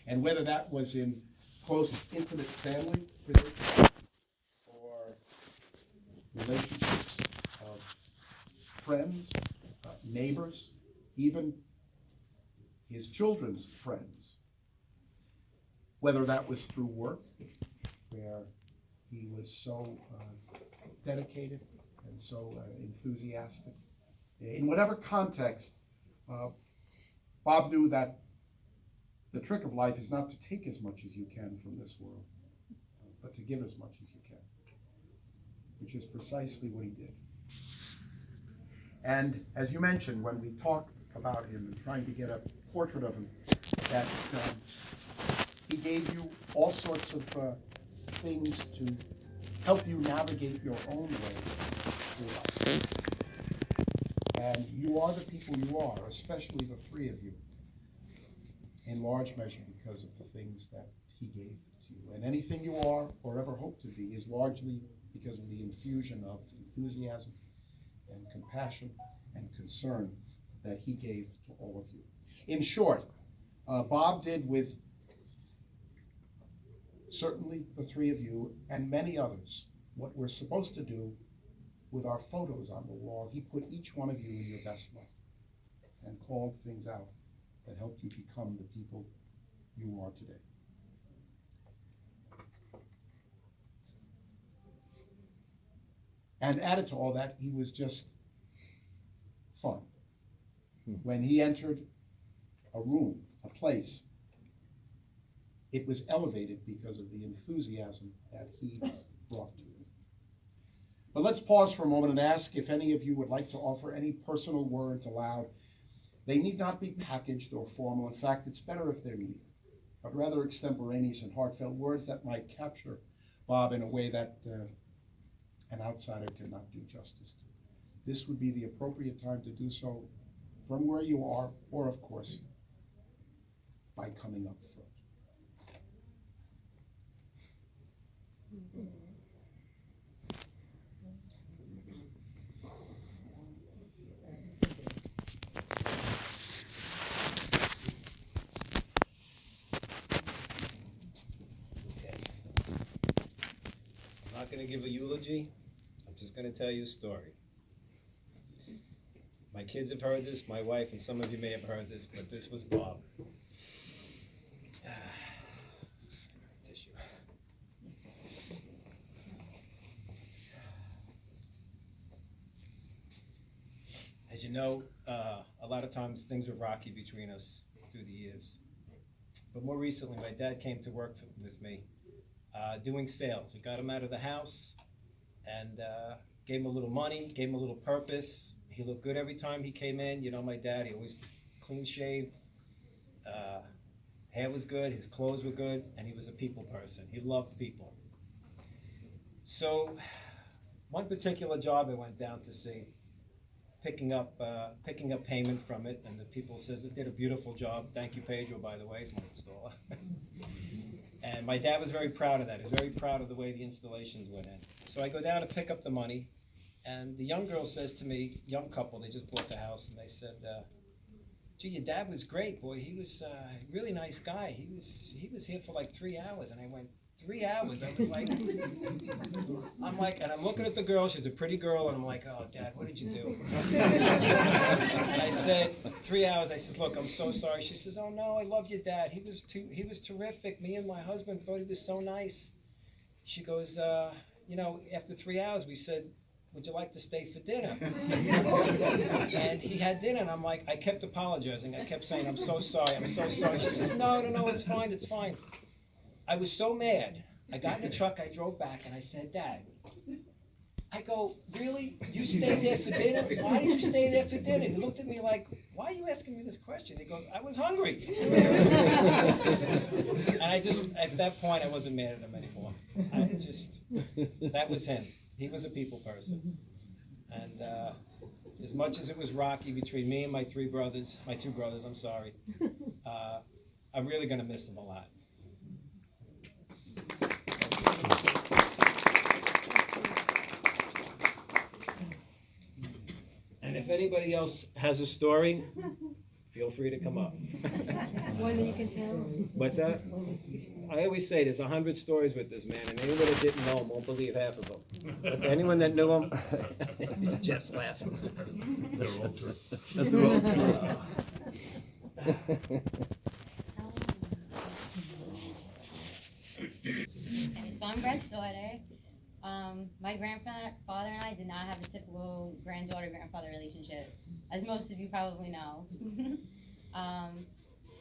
And whether that was in close, intimate family relationships or relationships of friends, neighbors, even his children's friends, whether that was through work, where he was so dedicated and so enthusiastic. In whatever context, Bob knew that the trick of life is not to take as much as you can from this world, but to give as much as you can, which is precisely what he did. And as you mentioned, when we talked about him and trying to get a portrait of him, that he gave you all sorts of things to help you navigate your own way through life. And you are the people you are, especially the three of you, in large measure because of the things that he gave to you. And anything you are or ever hope to be is largely because of the infusion of enthusiasm and compassion and concern that he gave to all of you. In short, Bob did with certainly the three of you and many others what we're supposed to do with our photos on the wall. He put each one of you in your best light and called things out that helped you become the people you are today. And added to all that, he was just fun. When he entered a room, a place, it was elevated because of the enthusiasm that he brought to it. But let's pause for a moment and ask if any of you would like to offer any personal words aloud. They need not be packaged or formal. In fact, it's better if they're neither, but rather extemporaneous and heartfelt words that might capture Bob in a way that an outsider cannot do justice to. This would be the appropriate time to do so from where you are, or of course, by coming up front. I'm not going to give a eulogy. I'm just going to tell you a story. My kids have heard this, my wife, and some of you may have heard this, but this was Bob. Tissue. As you know, a lot of times things were rocky between us through the years. But more recently, my dad came to work with me doing sales. We got him out of the house and gave him a little money, gave him a little purpose. He looked good every time he came in. You know, my dad, he always clean shaved. Hair was good, his clothes were good, and he was a people person. He loved people. So one particular job I went down to see, picking up payment from it, and the people says it did a beautiful job. Thank you, Pedro, by the way, he's my installer. And my dad was very proud of that. He was very proud of the way the installations went in. So I go down to pick up the money, and the young girl says to me, young couple, they just bought the house, and they said, gee, your dad was great, boy. He was a really nice guy. He was here for like 3 hours. And I went, 3 hours? I was like, and I'm looking at the girl. She's a pretty girl. And I'm like, oh, Dad, what did you do? And I said, 3 hours. I says, look, I'm so sorry. She says, oh, no, I love your dad. He was terrific. Me and my husband thought he was so nice. She goes, you know, after 3 hours, we said, would you like to stay for dinner? And he had dinner, and I'm like, I kept apologizing. I kept saying, I'm so sorry, I'm so sorry. She says, no, it's fine, it's fine. I was so mad. I got in the truck, I drove back, and I said, Dad, I go, really? You stayed there for dinner? Why did you stay there for dinner? He looked at me like, why are you asking me this question? He goes, I was hungry. And I just, at that point, I wasn't mad at him anymore. That was him. He was a people person. And as much as it was rocky between me and my two brothers, I'm really going to miss him a lot. And if anybody else has a story, feel free to come up. One that you can tell. What's that? I always say there's 100 stories with this man, and anyone that didn't know him won't believe half of them. But anyone that knew him, he's just laughing. They're all true. So I'm Brett's daughter. My grandfather and I did not have a typical granddaughter-grandfather relationship, as most of you probably know.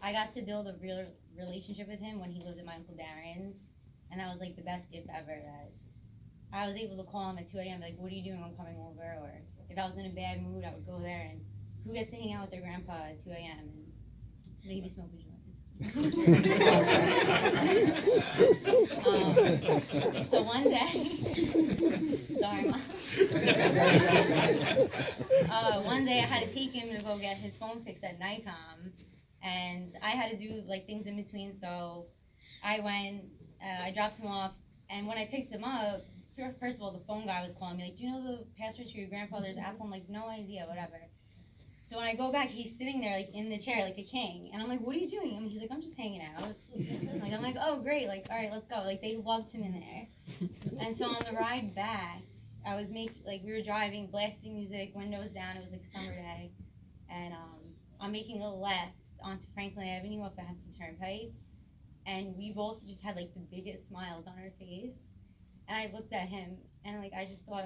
I got to build a real relationship with him when he lived at my Uncle Darren's, and that was like the best gift ever. That I was able to call him at 2 a.m. like, "What are you doing? I'm coming over." Or if I was in a bad mood, I would go there, and who gets to hang out with their grandpa at 2 a.m. and maybe smoke a joint. So one day, sorry, Mom. One day I had to take him to go get his phone fixed at Nikon, and I had to do like things in between. So I went, I dropped him off, and when I picked him up, first of all, the phone guy was calling me like, "Do you know the password to your grandfather's Apple?" I'm like, "No idea, whatever." So when I go back, he's sitting there like in the chair like a king, and I'm like, "What are you doing?" I mean, he's like, "I'm just hanging out." I'm like, "Oh great, like all right, let's go." Like they loved him in there. And so on the ride back, I was we were driving, blasting music, windows down. It was like a summer day, and I'm making a left onto Franklin Avenue off the Hempstead Turnpike, and we both just had like the biggest smiles on our face. And I looked at him, and like I just thought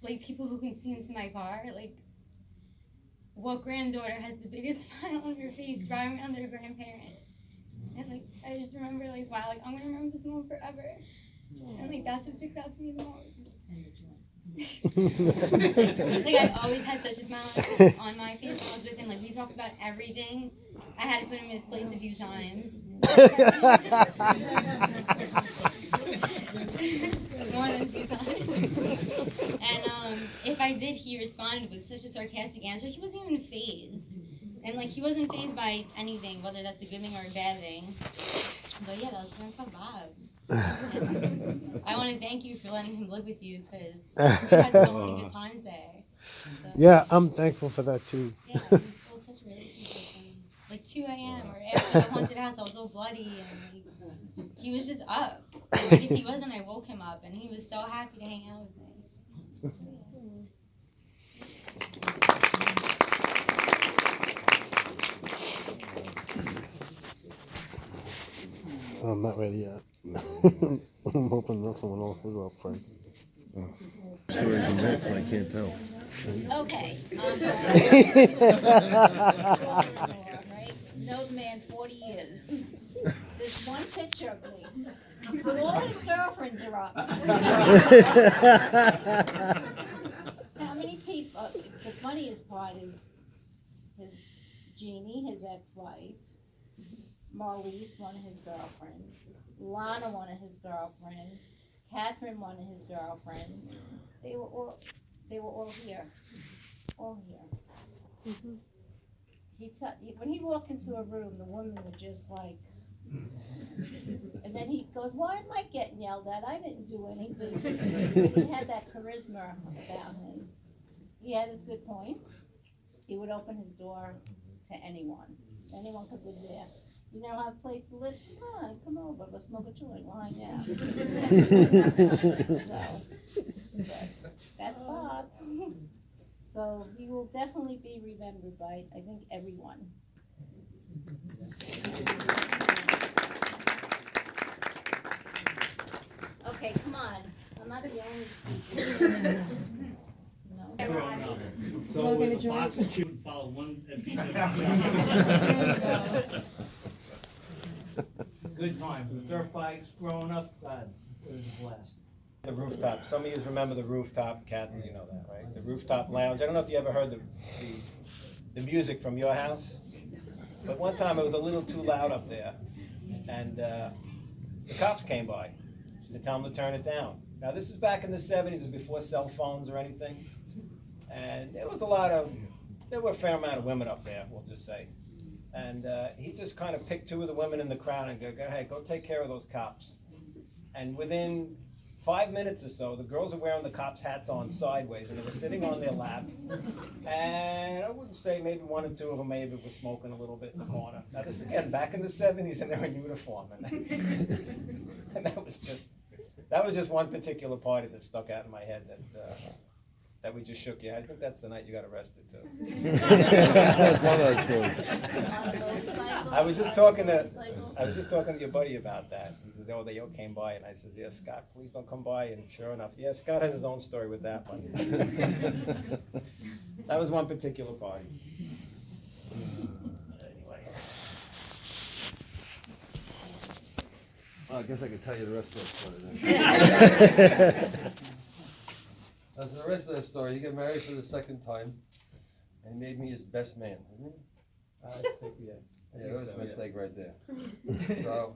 like people who can see into my car, like what granddaughter has the biggest smile on her face driving around their grandparent? And like I just remember like, wow, like I'm gonna remember this moment forever. And like that's what sticks out to me the most. Like I always had such a smile on my face when I was with him. Like we talked about everything. I had to put him in his place a few times. More than a few times. And if I did, he responded with such a sarcastic answer. He wasn't even fazed. And like he wasn't fazed by anything, whether that's a good thing or a bad thing. But yeah, that was Grandpa Bob. And I want to thank you for letting him live with you because we had so many good times there. So, Yeah, I'm thankful for that too. yeah, he was full of such relationships. And, like 2 a.m. or after the haunted house, I was all bloody and like, he was just up. And if he wasn't, I woke him up and he was so happy to hang out with me. I'm not ready yet. I'm hoping that someone else will go up first. Stories from that, I can't tell. Okay. Right? Know the man 40 years. There's one picture of me, but all his girlfriends are up. How many people? The funniest part is his Jeannie, his ex-wife, Marlise, one of his girlfriends, Lana, one of his girlfriends, Catherine, one of his girlfriends. They were all here, all here. When he walked into a room, the women were just like, and then he goes, "Why am I getting yelled at? I didn't do anything." He had that charisma about him. He had his good points. He would open his door to anyone. Anyone could live there. You know, have a place to live? Come over, we'll smoke a joint, we'll hang out. So, but that's Bob. So he will definitely be remembered by, I think, everyone. Okay, come on. I'm not the only speaker. No. So it was a prostitute follow one piece of good times. The dirt bikes growing up, God, it was a blast. The rooftop. Some of you remember the rooftop, Kathy, you know that, right? The rooftop lounge. I don't know if you ever heard the music from your house, but one time it was a little too loud up there, and the cops came by to tell them to turn it down. Now this is back in the 70s, before cell phones or anything, and there were a fair amount of women up there, we'll just say. And he just kind of picked two of the women in the crowd and go ahead, go take care of those cops. And within 5 minutes or so, the girls are wearing the cops' hats on sideways, and they were sitting on their lap. And I wouldn't say maybe one or two of them maybe were smoking a little bit in the corner. Now this again, back in the '70s, and they're in uniform, and that was just one particular party that stuck out in my head that we just shook your head. I think that's the night you got arrested too. I was just talking to your buddy about that. He says, "Oh, they all came by," and I says, "Yeah, Scott, please don't come by." And sure enough, yeah, Scott has his own story with that one. That was one particular party. Anyway. Well, I guess I could tell you the rest of that story then. That's the rest of that story. He got married for the second time, and he made me his best man, didn't he? I think, yeah. Yeah, that was a mistake right there. So,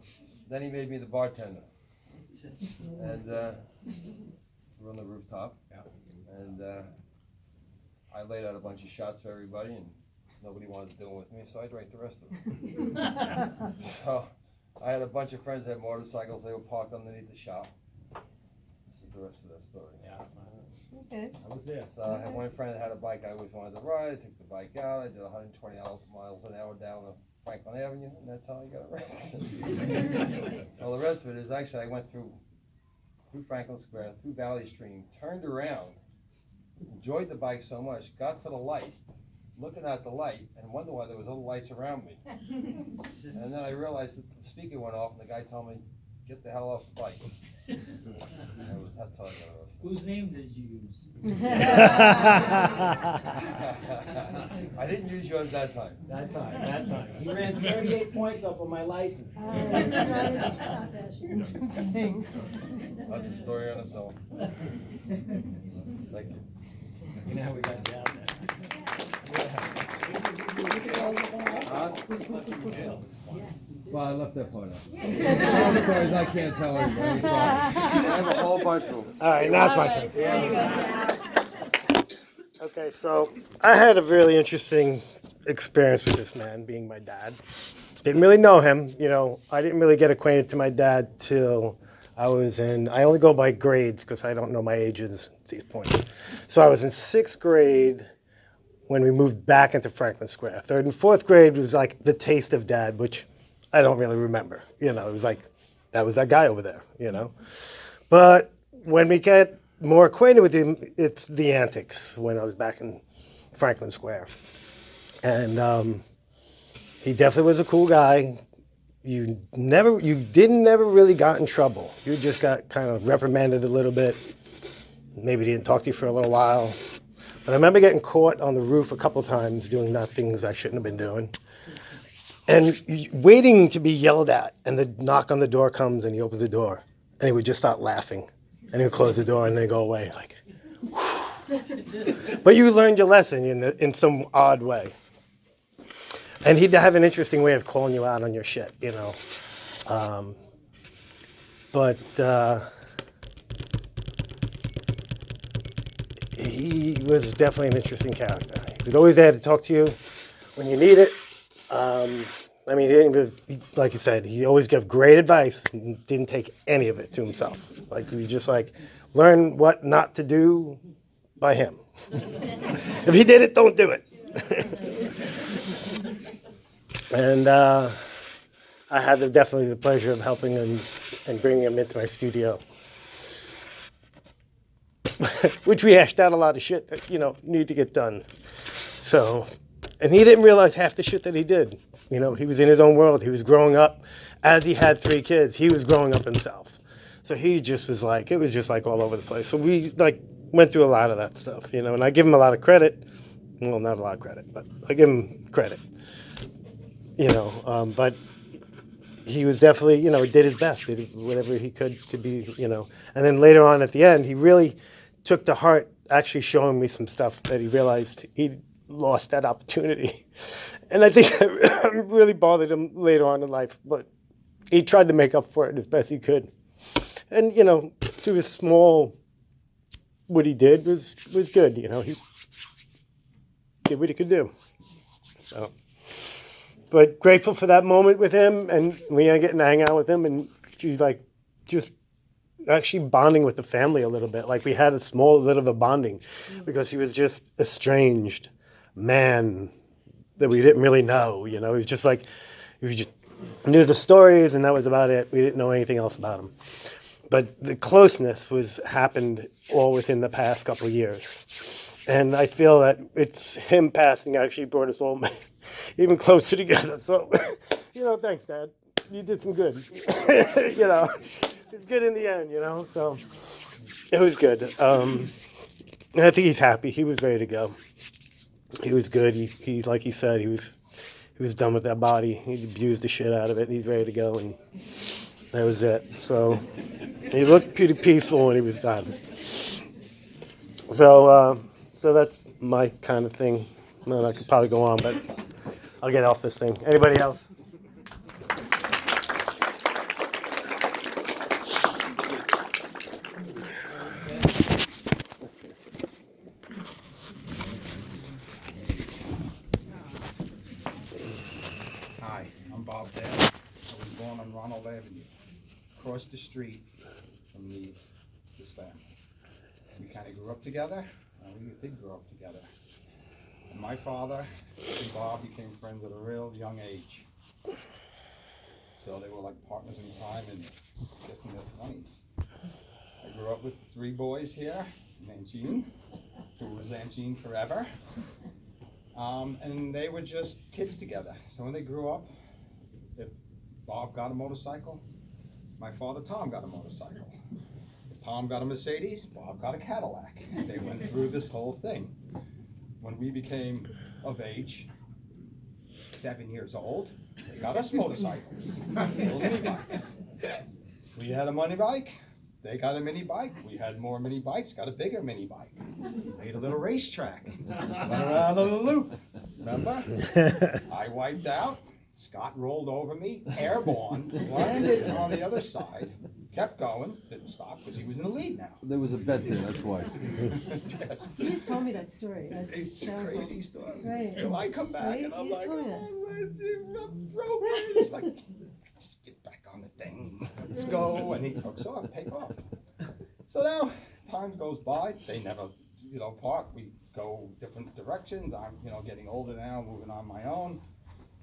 then he made me the bartender. And we're on the rooftop. And I laid out a bunch of shots for everybody, and nobody wanted to deal with me, so I drank the rest of them. So, I had a bunch of friends that had motorcycles. They were parked underneath the shop. This is the rest of that story. Yeah. Okay. I was there. So I had one friend that had a bike I always wanted to ride. I took the bike out. I did 120 miles an hour down Franklin Avenue, and that's how I got arrested. Well, the rest of it is actually I went through Franklin Square, through Valley Stream, turned around, enjoyed the bike so much, got to the light, looking at the light, and wondered why there was little lights around me. And then I realized that the speaker went off, and the guy told me, "Get the hell off the bike." That's how I got arrested. Whose name did you use? I didn't use yours that time. That time. He ran 38 points up on my license. That's a story on its own. Thank you. You know how we got down there. Well, I left that part out. All the stories I can't tell everybody. So I have a whole bunch of them. All right, now it's my turn. Okay, so I had a really interesting experience with this man, being my dad. Didn't really know him, you know. I didn't really get acquainted to my dad till I only go by grades because I don't know my ages at these points. So I was in 6th grade when we moved back into Franklin Square. 3rd and 4th grade was like the taste of dad, which I don't really remember. You know, it was like, that was that guy over there, you know. But when we get more acquainted with him, it's the antics when I was back in Franklin Square. And he definitely was a cool guy. You didn't never really got in trouble. You just got kind of reprimanded a little bit. Maybe didn't talk to you for a little while. But I remember getting caught on the roof a couple times doing things I shouldn't have been doing. And waiting to be yelled at, and the knock on the door comes, and he opens the door, and he would just start laughing, and he would close the door, and then go away, like, whew. But you learned your lesson in some odd way. And he'd have an interesting way of calling you out on your shit, you know. But he was definitely an interesting character. He was always there to talk to you when you need it. I mean, like you said, he always gave great advice and didn't take any of it to himself. Like, he was just like, learn what not to do by him. If he did it, don't do it. And I had definitely the pleasure of helping him and bringing him into my studio. Which we hashed out a lot of shit that, you know, need to get done. So, and he didn't realize half the shit that he did. You know, he was in his own world. He was growing up. As he had 3 kids, he was growing up himself. So he just was like, it was just like all over the place. So we like went through a lot of that stuff, you know, and I give him a lot of credit. Well, not a lot of credit, but I give him credit. You know, but he was definitely, you know, he did his best, did whatever he could to be, you know. And then later on at the end, he really took to heart actually showing me some stuff that he realized he lost that opportunity. And I think that really bothered him later on in life, but he tried to make up for it as best he could. And, you know, to his small, what he did was good, you know. He did what he could do. So, but grateful for that moment with him and Leanne getting to hang out with him, and she like just actually bonding with the family a little bit. Like we had a small little of a bonding because he was just estranged man that we didn't really know. You know, he was just like, we just knew the stories and that was about it. We didn't know anything else about him. But the closeness happened all within the past couple of years. And I feel that it's him passing actually brought us all even closer together. So, you know, thanks, Dad. You did some good. You know, it's good in the end, you know. So it was good. And I think he's happy. He was ready to go. He was good. He like he said, he was done with that body. He abused the shit out of it. He's ready to go, and that was it. So he looked pretty peaceful when he was done. So that's my kind of thing. Well, I could probably go on, but I'll get off this thing. Anybody else? Hi, I'm Bob Dale. I was born on Ronald Avenue, across the street from this family. We kind of grew up together, and we did grow up together. And my father and Bob became friends at a real young age. So they were like partners in crime in just in their 20s. I grew up with 3 boys here, and Aunt Jean, who was Aunt Jean forever. And they were just kids together. So when they grew up, if Bob got a motorcycle, my father Tom got a motorcycle. If Tom got a Mercedes, Bob got a Cadillac. They went through this whole thing. When we became of age, 7 years old, they got us motorcycles, little mini bikes. We had a money bike. They got a mini bike. We had more mini bikes, got a bigger mini bike. Made a little racetrack. Went around a little loop. Remember? I wiped out. Scott rolled over me, airborne, landed on the other side, kept going, didn't stop because he was in the lead now. There was a bet there, that's why. Yes. You just told me that story. That's It's a terrible. crazy story. Right. So I come back Right? and I'm You like, just told me that. oh, I'm broken. It's like, just get back on the thing. Let's go. And he hooks off, take off. So now time goes by. They never, part. We go different directions. I'm, getting older now, moving on my own.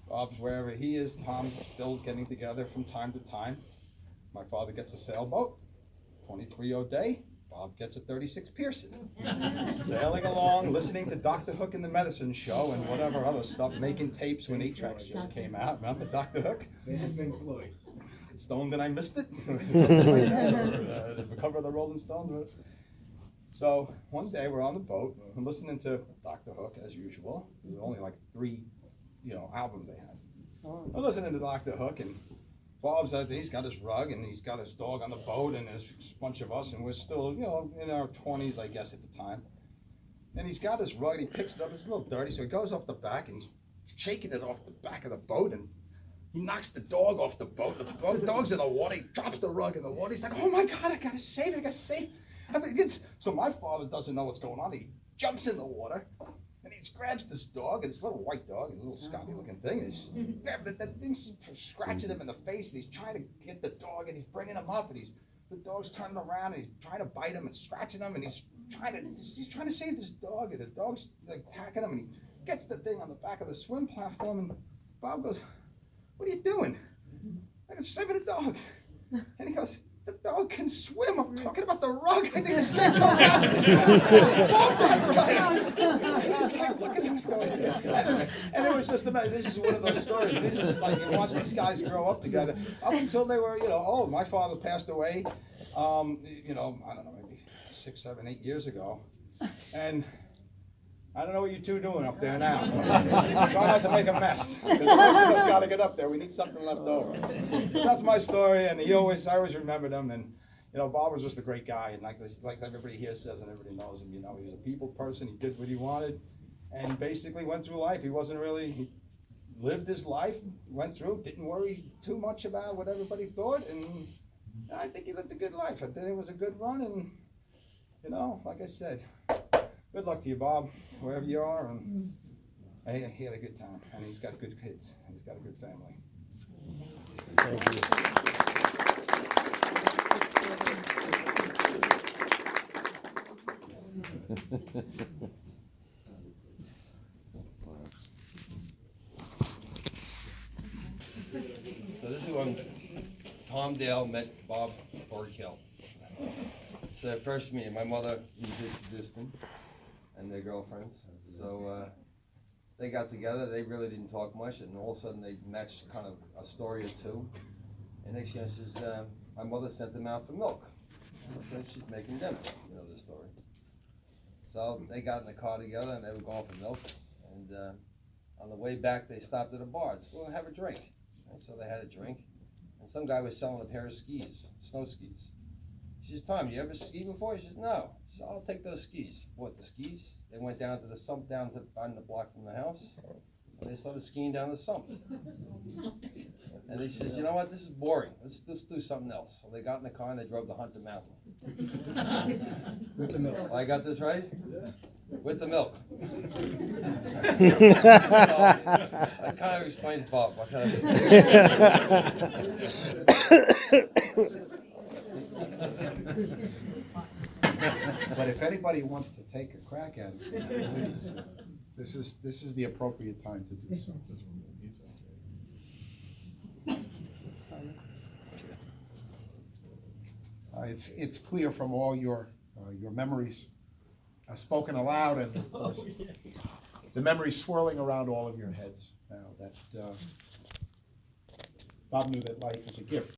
Bob's wherever he is. Tom's still getting together from time to time. My father gets a sailboat, 23 O'Day. Bob gets a 36 Pearson. Sailing along, listening to Dr. Hook and the Medicine Show and whatever other stuff, making tapes when 8-tracks just came out. Remember Dr. Hook? Stoned and I missed it. The cover of the Rolling Stones. So one day we're on the boat, we're listening to Dr. Hook as usual. There were only like 3, albums they had. I'm listening to Dr. Hook, and Bob's he's got his rug and he's got his dog on the boat, and there's a bunch of us, and we're still, in our 20s, I guess, at the time. And he's got his rug, and he picks it up. It's a little dirty, so he goes off the back and he's shaking it off the back of the boat, and he knocks the dog off the boat. The dog's in the water. He drops the rug in the water. He's like, "Oh my God, I gotta save it! So my father doesn't know what's going on. He jumps in the water. And he grabs this dog, and this little white dog, a little Scotty-looking thing. And that thing's scratching him in the face, and he's trying to get the dog, and he's bringing him up, and the dog's turning around, and he's trying to bite him and scratching him, and he's trying to save this dog, and the dog's like attacking him, and he gets the thing on the back of the swim platform, and Bob goes, "What are you doing?" I go, "Saving the dog." And he goes, "The dog can swim. I'm talking about the rug. I need to save the rug." I just bought that rug. He's like looking at me going, and it was just about, this is one of those stories. This is like, you watch these guys grow up together up until they were, old. My father passed away, I don't know, maybe 6, 7, 8 years ago. And I don't know what you two are doing up there now. Try not to make a mess, because the rest of us got to get up there. We need something left over. That's my story, and I always remembered him. And Bob was just a great guy, and like everybody here says, and everybody knows him. He was a people person. He did what he wanted, and basically went through life. He lived his life, went through, didn't worry too much about what everybody thought, and I think he lived a good life. I think it was a good run, and like I said, good luck to you, Bob, wherever you are, and he had a good time, and he's got good kids, and he's got a good family. Thank you. So this is when Tom Dale met Bob Burkill. So their first meeting, my mother introduced them and their girlfriends. So they got together, they really didn't talk much, and all of a sudden they matched kind of a story or two. And next year she says, my mother sent them out for milk. So she's making dinner, you know the story. So they got in the car together and they were going for milk. And on the way back they stopped at a bar and said, well, have a drink. And so they had a drink. And some guy was selling a pair of skis, snow skis. She says, Tom, you ever ski before? He says, no. She says, I'll take those skis. What, the skis? They went down to the sump down to on the block from the house. And they started skiing down the sump. And they says, you know what, this is boring. Let's do something else. So they got in the car and they drove to Hunter Mountain. With the milk. I got this right? With the milk. That kind of explains Bob. But if anybody wants to take a crack at it, please, this is the appropriate time to do so. It's clear from all your memories spoken aloud, and of course, the memories swirling around all of your heads now that Bob knew that life is a gift.